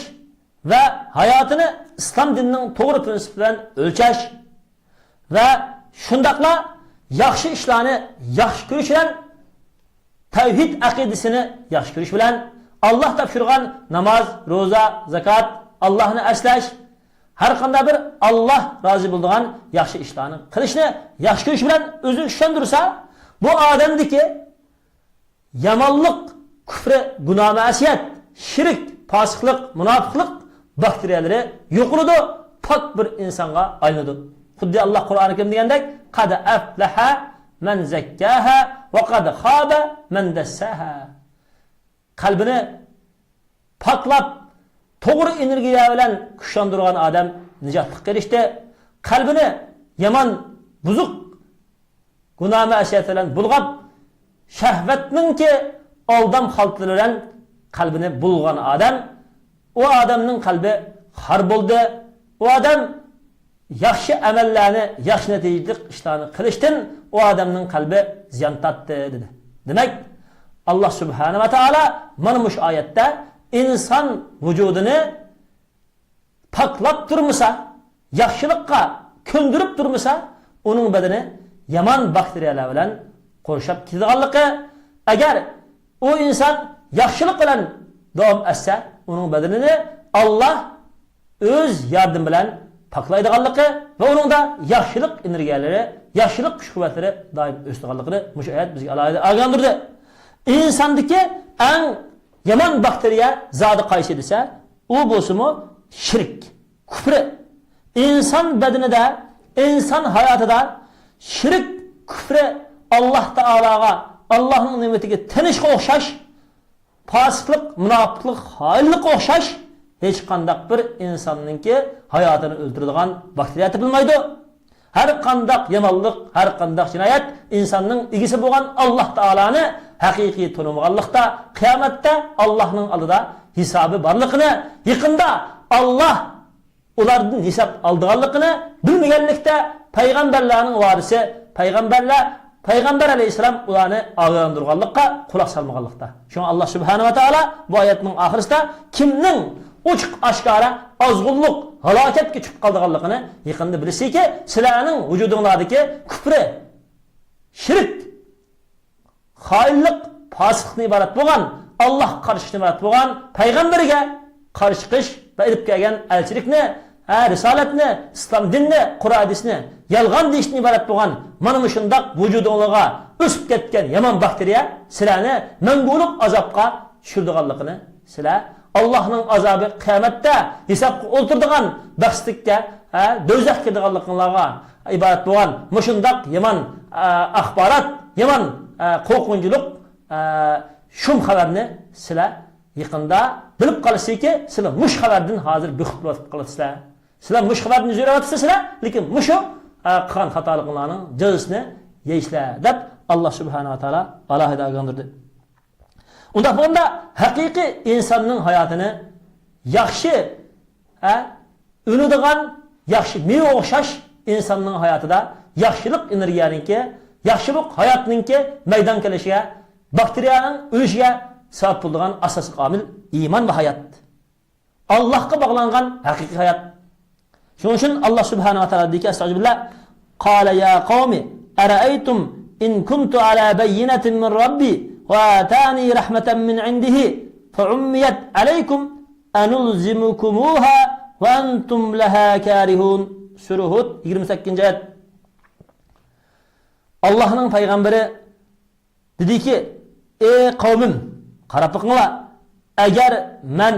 va hayotini islom dinining to'g'ri prinsipi bilan o'lchash va shundaqla yaxshi ishlarni yaxshi ko'rish bilan tavhid aqidasini yaxshi ko'rish bilan Alloh topshirgan namoz, ro'za, zakot, Allohni aslash, har qanday bir Alloh rozi bo'lgan yaxshi ishlarni qilishni yaxshi ko'rish bilan o'zini ishondirsa, bu odamdagi yomonlik, kufri, gunoh, ma'siyat, shirk, fosiqlik, munofiqlik bakteriyalari yo'qoladi, pok bir insonga aylanadi. Xuddi Alloh Qur'oni Karim degandek, qad aflaha man zakkaha va qad khaba man dassaha. Qalbini poklab to'g'ri energiya bilan kuchlantirgan odam nijotlikka erishdi. Qalbini yomon, buzuq gunoh ma'siyat bilan bulg'ab, shahvatningki oldam xaltlari bilan qalbini bulg'an odam, o odamning qalbi xor bo'ldi. O odam yaxshi amallarni, yaxshi natijali ishlarni qilishdan o odamning qalbi ziyon tortdi dedi. Demak, Alloh subhanahu va taolo mana bu oyatda inson vujudini paklab turmasa, yaxshilikqa ko'ndirib turmasa, uning badani yomon bakteriyalar bilan qo'rshab ketganligi, agar o inson yaxshilik bilan davom etsa, uning badanini Alloh o'z yardım bilan paklaydiganligi va uningda yaxshilik energiyalari, yaxshilik kuch-quvvatlari doim o'sganligini bu oyat bizga alohida ogohlantirdi. İnsandaki en yomon bakteriya zodi qaysi desa, u bo'lsa-mu shirk, kufr. İnson badanida, inson hayotida shirk, kufr, Alloh taologa, Allohning ne'matiga tinishga o'xshash, fosiqlik, munofiqlik, xoinlikka o'xshash hech qanday bir insonningki hayotini o'ldiradigan bakteriya topilmaydi. Har qanday yomonlik, har qanday jinoyat insonning egisi bo'lgan Alloh taolani haqiqiy tanımaganlıkta, kıyamette Allah'ın alıda hesabı barlıqını, yıkında Allah ulardan hesap aldıganlıqını bilmegenlikte peygamberlerin varisi, Peygamber aleyhisselam ularını ağırlandırganlıqqa kulak salmaganlıqta. Şuna Allah subhanahu wa ta'ala bu ayetinin ahiriste kimnin uçuk aşkara azgınlık, halaketke çıkıp kaldıganlıqını yıkında bilirse ki sizlerinin vücudunlardaki küfre, şirk, hainlik, fasıqlıqni ibaret boğan, Allah karşıqını ibaret boğan, peygamberge karşıqış ve edip gelgen elçilikni, risaletni, İslam dinni, Kur'an hadisini yalgan deyishni ibaret boğan, mana şundaq vücudunlağa ösüp ketken yaman bakteriya sizlarni mangulik azapqa tushirdiganligini, sizlar Allah'ın azabı kıyamette hesapqa o'ltirdigan baxsizlikka, do'zax kirdiganliklaryga ibaret boğan, mushundaq yaman axborot, yaman qo'rqinchlik shum xabarni sizlar yaqinda bilib qolishiki, sizlar mush xabardan hozir biqib qolasizlar. Sizlar mush xabarni yurayotsizlar, lekin mushu qilgan xatoliklarning jazosini yeysizlar deb Alloh subhanahu va taolo alohida ogohlantirdi. Unda bunda haqiqiy insonning hayotini yaxshi, unadigan, yaxshi meva o'xshash insonning hayotida yaxshilik energiyaniki, yaxshilik hayotninki maydon kelishiga, bakteriyaning o'lishiga sabab bo'lgan asosiy omil iymon va hayot. Allohga bog'langan haqiqiy hayot. Shuning uchun Alloh subhanahu va taolo deydi: "Astagfirullah, qala ya qawmi ara'aytum in kuntu ala bayyinatin min rabbi wa atani rahmatan min indihi fa ummiyat alaykum anulzimukumuha wa antum laha karihun." Surah Hud 28-oyat. Allah'ın peygamberi dedi ki: "Ey kavmim, qarab boqinglar, agar men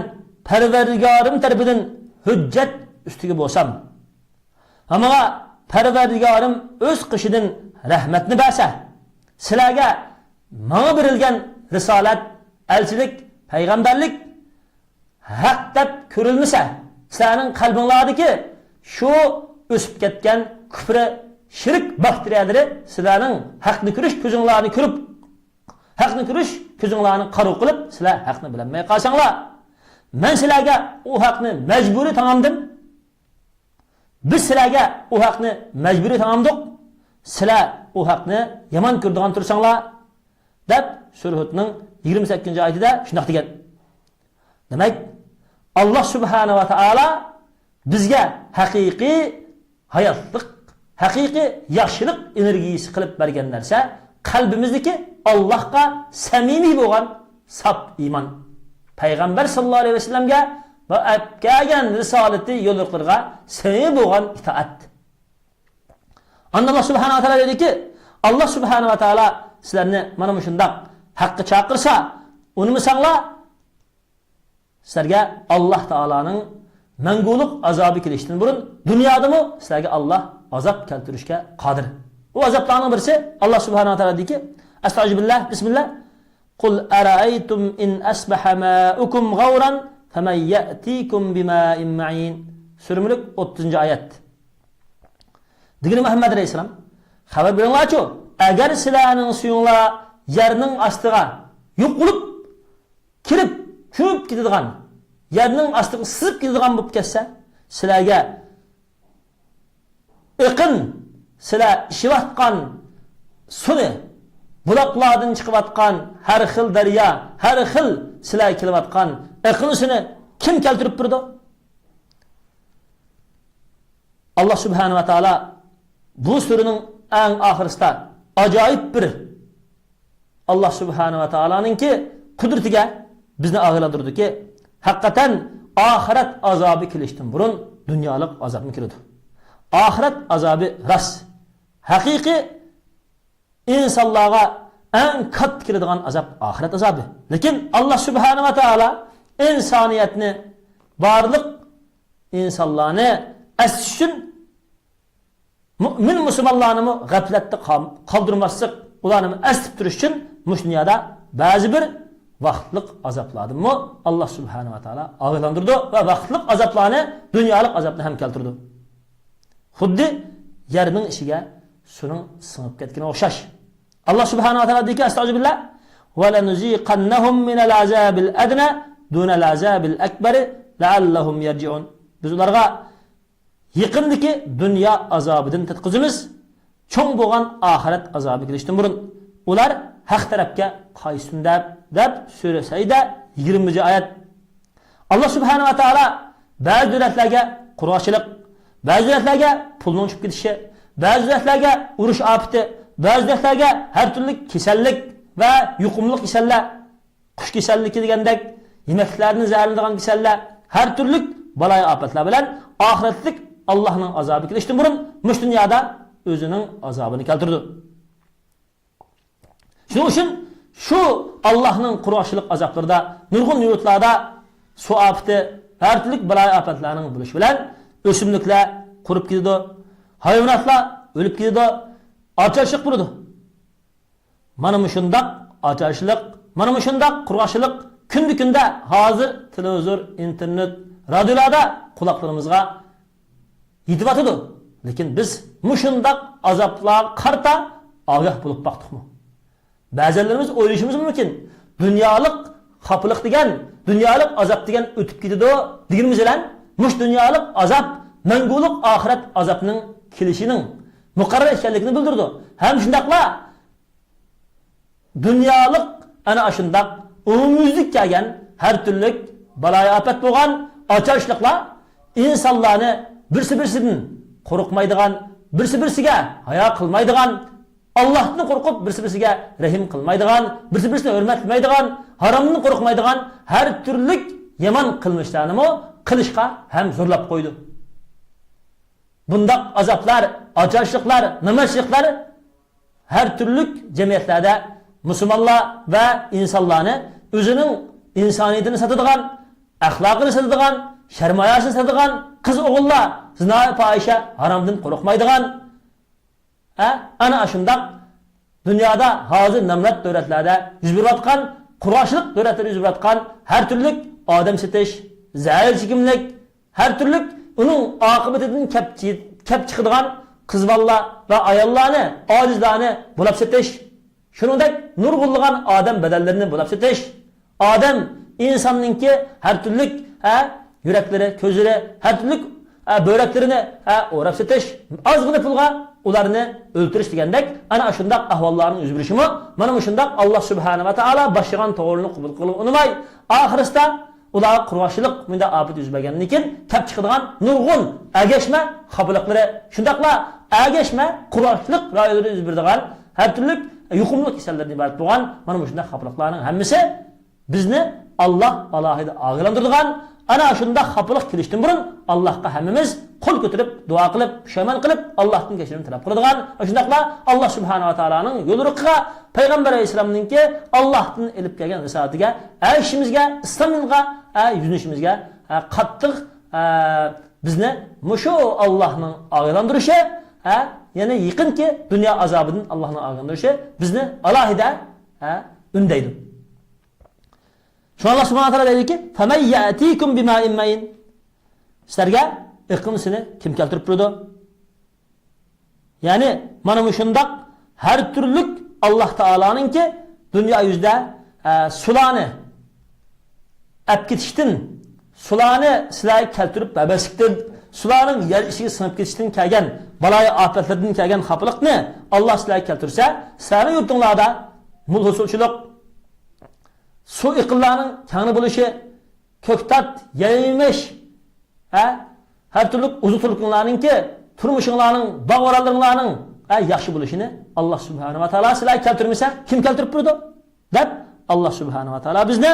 Parvardigorim tarafidan hujjat ustiga bo'lsam, ammo Parvardigorim o'z qishidan rahmatni bersa, sizlarga menga berilgan risolat, elchilik, payg'ambarlik haq deb ko'rilmasa, sizlarning qalbinglardagi shu o'sib ketgan kufri, shirk bakteriyalari sizlarning haqni ko'rish ko'zinglarni ko'rib, haqni ko'rish ko'zinglarni qaru qilib, sizlar haqni bilmay qolsanglar, men sizlarga u haqni majburiy tamomdim. Biz sizlarga u haqni majburiy tamomdik. Sizlar u haqni yomon ko'rdigan tursanglar, deb Surah Hudning 28-oyatida shunday degan. Demak, Alloh subhanahu va taolo bizga haqiqiy hayotlik, haqiqiy yaxshilik energiyasi qilib bergan narsa qalbimizdagi Allohga samimiy bo'lgan saf iymon. Payg'ambar sallallohu alayhi vasallamga va kelgan risolati yo'lliqlarga samimiy bo'lgan itoat. Alloh subhanahu va taolo dediki, Alloh subhanahu va taolo sizlarni mana shunday haqqa chaqirsa, unmisanglar, sizlarga Alloh taolaning mangulik azobi kelishdan burun dunyodami sizlarga Alloh azob keltirishga qodir. Bu azoblarning birisi Alloh subhanahu va taolo deydi: "Astagfirullah, bismillah. Qul ara'aytum in asbaha ma'ukum ghawran faman ya'tikum bima'in ma'in." Surah Mulk 30-oyat. Digini Muhammad alayhisalom xabar beringlarchi, agar sizlarning suyinglar yerning ostiga yo'qolib kirib, ko'p ketadigan, yerning ostiga sizib ketadigan bo'lib ketsa, sizlarga iqin, sizlar ishiyotgan suvni, buloqlardan chiqayotgan har xil daryo, har xil sizlar kelayotgan iqin suvini kim keltirib turdi? Alloh subhanahu va taolo bu suraning eng oxirisida ajoyib bir Alloh subhanahu va taoloninki qudratiga bizni og'irlantirdiki, haqiqatan oxirat azobi kelishdan burun dunyolik azobni keladi. Oxirat azobi ras, haqiqiy insonlarga eng katta keladigan azob oxirat azobi. Lekin Alloh subhanahu va taolo insoniyatni, barliq insonlarni aslish uchun mu'min musulmonlarni g'aflatda qoldirmaslik, ularni asib turish uchun mush dunyoda ba'zi bir vaqtlik azoblarni Alloh subhanahu va taolo og'irlantirdi va vaqtlik azoblarni dunyolik azobni ham keltirdi. Xuddi yerning ishiga suvning singib ketgani o'xshash. Alloh subhanahu va taolo deydi: "Astagfirullah, وَلَنُزِيقَنَّهُمْ مِنَ الْعَذَابِ الْأَدْنَى دُونَ الْعَذَابِ الْأَكْبَرِ لَعَلَّهُمْ يَرْجِعُونَ. Biz ularga yaqindagi dunyo azobidan tutqizamiz, cho'ng bo'lgan oxirat azobi kelishdan burun ular haq tarafga qaysin deb so'rasayda 20-oyat. Alloh subhanahu va taolo ba'zi davlatlarga qurg'ochilik, ba'zi davlatlarga pulning tushib ketishi, ba'zi davlatlarga urush ofati, ba'zi davlatlarga har turli kasallik va yuqumli kasallar, qush kasalligi degandek, yemeklarni zaharlanadigan kasallar, har turli balay ofatlar bilan oxiratlik Allohning azobi kelishdan burun mush dunyoda o'zining azobini keltirdi. Shuning uchun shu Allohning qurg'ochilik azoblarida nurg'un yurtlarda suv ofati, har turli balay ofatlarning bo'lishi bilan o'simliklar qurib ketadi, hayvonotlar o'lib ketadi, ocharchilik bo'ladi. Mana shundoq ocharchilik, mana shundoq qurg'ochilik kunda hozir televizor, internet, radiolarda quloqlarimizga yetib atadi. Lekin biz shundoq azoblar qarta ogoh bo'lib baqdiqmi? Ba'zilarimiz o'ylashimiz mumkin. Dunyolik xafilik degan, dunyolik azob degan o'tib ketadi deganimiz bilan mush dunyolik azob mangulik oxirat azobining kelishining muqarrar ekanligini bildirdi. Ham shundaqla dunyolik ana shundaq umumyuzlik kelgan har turli balay ofat bo'lgan ocharchiliklar insonlarni birsi-birsidan qo'rqmaydigan, birsi-birsiga hayo qilmaydigan, Allohdan qo'rqib birsi-birsiga rahim qilmaydigan, birsi-birsini hurmatlaydigan, haromdan qo'rqmaydigan har turli yomon qilmishlarni qilishga ham zo'rlab qo'ydi. Bundaq azoblar, ocharchiliklar, nimachiliklar har turli jamiyatlarda musulmonlar va insonlarni o'zining insoniyatini sotadigan, axloqini sotadigan, sharmoyasini sotadigan qiz o'g'illar zino, fohisha, haromdan qo'rqmaydigan, ana shundaq dunyoda hozir namlat davlatlarda yuz berayotgan, qurg'ochilik davlatlarda yuz berayotgan har turli odam sotish, zahar chekimlik, har turli uning oqibatidan kep chiqadigan qizballar va ayollarni, ojizlarni bulab sotish, shuningdek nurg'unlagan odam badallarini bulab sotish, odam insonninki har turli yuraklari, ko'zlari, har turli bo'raklarini o'rab sotish, ozgina pulga ularni o'ltirish degandek ana shundaq ahvollarning yuz berishimi mana shundaq Alloh subhanahu va taolo boshlagan to'g'rini qabul qilib unmay oxirisda ular qurg'ochilik bunda ofat yuz bergandan keyin kap chiqadigan nurg'un agashma xabarliklari shundaqla agashma qurg'ochilik rayonida yuz beradigan har turli yuqumli kasallardan iborat bo'lgan mana shundaq xabarliklarning hammasi bizni Alloh alohida ogohlantiradigan ana shundaq xafalık kelishdan burun Allohga hammamiz qo'l ko'tarib duo qilib, pushaymon qilib Allohdan kechirim talab qiladigan, shundaqla Alloh subhanahu va taolaning yo'liriga, payg'ambar alayhisolamningki Allohdan elib kelgan risolatiga, ishimizga, islomga, yuzinishimizga qattiq bizni mushu Allohning ogohlantirishi, yana yaqinki dunyo azobidan Allohning ogohlantirishi bizni alohida undaydi. Şu Allah subhanahu wa ta'ala dedi ki فَمَنْ يَأْتِيكُمْ بِمَاءٍ مَّعِينٍ sizlarga iqimsini kim keltirib turdi? Yani mana shundaq har turlik Alloh taoloninki dunyo yuzida sularni olib ketishdan, sularni sizlarga keltirib babasikdan, sularning yer ishiga sinib ketishdan kelgan baloyi ofatlardan kelgan xafalikni Alloh sizlarga keltirsa, sizlarning yurtinglarda mul hosilchilik, su iqlimlarning keng bo'lishi, ko'ktat, yaymish, har turli uzuqliqlarningki turmushinglarning, bog'voralaringlarning yaxshi bo'lishini Alloh subhanahu va taolo sizlarga keltirmasa, kim keltirib turdi? deb Alloh subhanahu va taolo bizni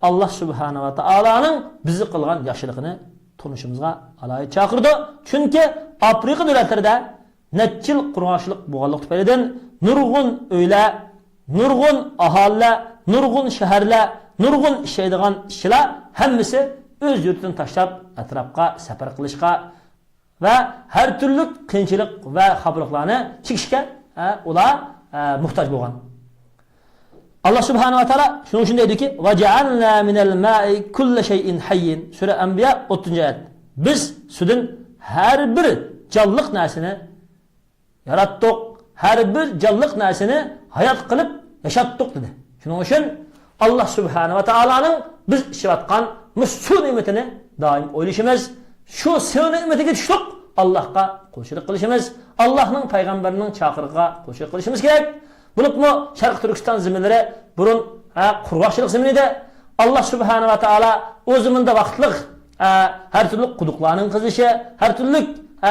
Alloh subhanahu va taoloning bizni qilgan yaxshiligini tunishimizga alohida chaqirdi. Chunki Afrika davlatlarida netchil qurg'ochilik bo'lganlik tufaylidan nurg'un uylar, nurg'un aholilar, nurg'un shaharlar, nurg'un ishlaydigan ishchilar hammasi o'z yurtidan tashlab atrofga safar qilishga va har turli qiyinchilik va xabarlarni chekishga ular muhtoj bo'lgan. Alloh subhanahu va taolo shuni dediki: "Va ja'alna minal ma'i kulli shay'in hayyin." Sura Anbiya 30-oyat. Biz suvdan har bir jonliq narsani yaratdik, har bir jonliq narsani hayot qilib yashatdik dedi. Şunun için Allah Subhanahu ve Taala'nın biz işivatkan şu nimetini daim oylashimiz, şu sev nimetiga tushib Allah'a qo'shilib qilishimiz, Allah'ның payg'ambarining chaqirig'iga qo'shilib qilishimiz kerak. Bulupmu Sharq Turkiston ziminlari burun qurg'oqchilik ziminida Allah Subhanahu ve Taala o zimində vaqtliq her türlü quduqlarning qizishi, her türlü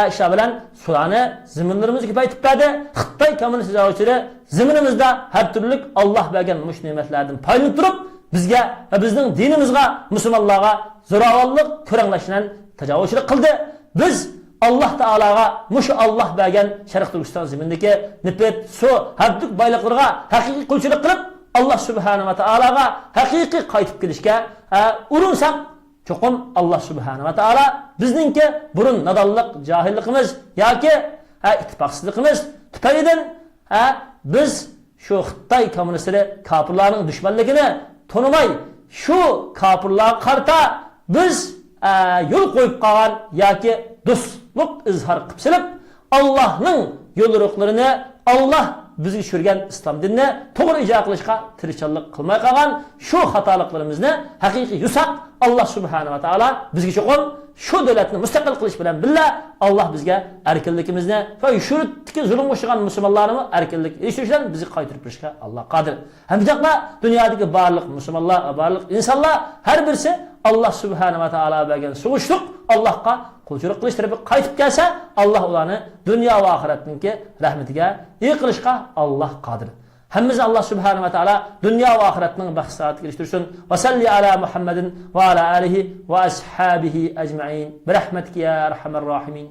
işe bilen sularni ziminlarimizni ko'paytib berdi. Xitoy kommunist tuzuvchilari ziminimizda her türlü Allah bergan mush ne'matlardan foydalanib turib, bizga va bizning dinimizga, musulmonlarga zo'ravonlik, ko'ranglashdan tajovuzchilik qildi. Biz Allah Taalaga mush Allah bergan Sharq Turkiston ziminidagi nifat, suv, haddik boyliqlarga haqiqiy qulchilik qilib, Allah Subhanahu ve Taalaga haqiqiy qaytib kelishga urinsak, çokum Allah Subhanahu ve Taala bizninki burun nadallık, cahillikimiz yoki ittifoqsizligimiz tufaylidan biz şu Xitoy kommunistleri kafirlarning dushmanligini tanimay, şu kafirlarga qarta biz yo'l qo'yib qolgan yoki do'stlik izhor qilib, Allohning yo'lliqlarini, Allah bizga tushirgan islom dinini to'g'ri ijro qilishga tirishchilik qilmay qolgan shu xatoliklarimizni haqiqiy yusak Allah Subhanahu ve Taala bizga cho'qim shu davlatni mustaqil qilish bilan billa Allah bizga erkinligimizni va shuritdagi zulm o'shigan musulmonlarni erkinlik erishishdan bizni qaytarib berishga Allah qodir. Hamdaqla dunyodagi barliq musulmonlar, barliq insonlar har birisi Allah Subhanahu ve Taala bergan sug'ushliq Allohga qulchilik qilish tarafi qaytib kelsa, Allah ularni dunyo va oxiratningki rahmatiga ega qilishga Allah qodir. Hemmimiz Allah Subhanahu ve Taala dünya ve ahiretinin bahsiyatı geliştirsin. Ve salli ala Muhammedin ve ala alihi ve ashabihi ecma'in. Birahmetike ya Erhamer Rahimin.